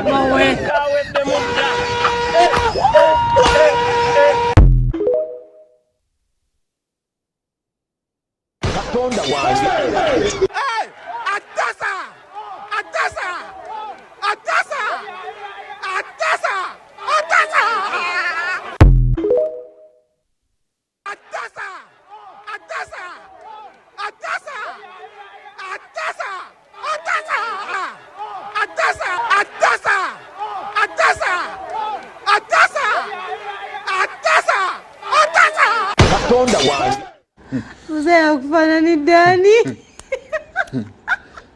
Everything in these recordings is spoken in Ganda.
mawe Katonda wange. Atasa! Katonda wange. mzee akufanani Dani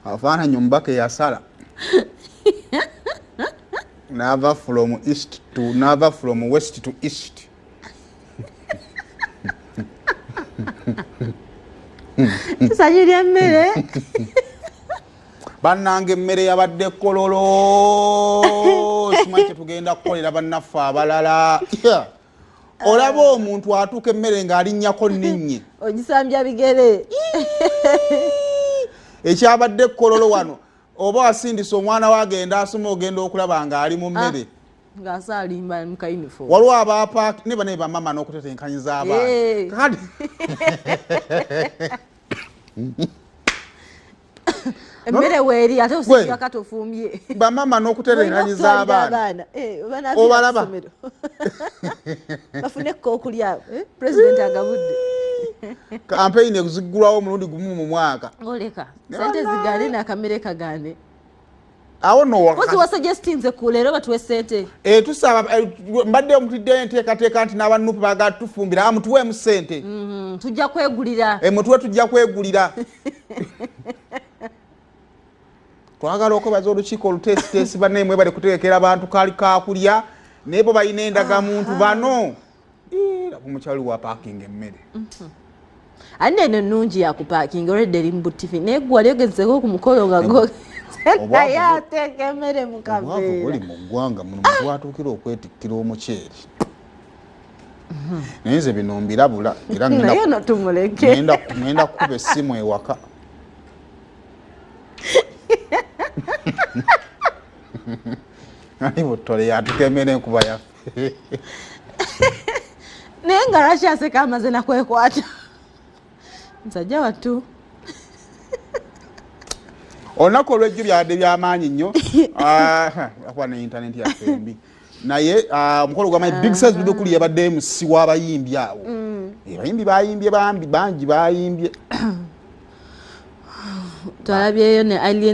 Afana nyumbake ya sala. Never from west to east. sajili mmere Bannange emmere yabadde kololo. Simanyi tugenda kukolera bannaffe abalala. Olaba omuntu atuuka emmere ng'alinnyako nninnye. ogisambya bigere Ekyabadde kololo wano. Oba wasindisa omwana wagenda asoma ogenda okulaba ng'ali mu mmere. ng'asalimba mu kauniform. Waliwo abapaaki ne bano bamama n'okutetenkanyiza abaana. Kati emmere weeri ate osijja katofumbye bamama n'okutetenkanyiza abaana. obalaba bafuneko okulya pulezidenti agabudde Kampeyini eziggulwawo omulundi gumu mu mwaka. oleka sente zigaane n'akamere kagaane. Awo no Kozi wasuggestinze ku leero batuwe sente. Tusaba mbadde omutidde enteekateeka nti n'abanupu baagala tufumbira amutuweemu sente. Tujja kwegulira. Mutuwe tujja kwegulira. Twagala okubaza olukiiko oluteesiteesi bannammwe bali kutegekera abantu kaali kakulya naye bo balina endagamuntu bano. Omukyali wa paakingi emmere. Ane eno nnungi ya kupaakinga olwedde eri mu butifi naye gwe wali ogezeko ku mukolo nga naye ateeka emmere mu kaveera. Buli mu ggwanga muno muntu atuukira okwetikkira omuceeri. Naye nze bino mbirabula era naye no tumuleke. ngenda kukuba essimu ewaka. Ani butole yatuuka emmere enkuba yaffe. Naye nga lwaki aseka amaze nakwekwata. Nsajja wattu. Olunaku olw'ejjo byabadde by'amaanyi nnyo. Akuba ne intaneti yaffe embi. Naye omukolo gw'amaanyi Big Size Video kuli yabadde MC w'abayimbi awo. Abayimbi bayimbye bangi bayimbye. Twalabyeyo ne Alien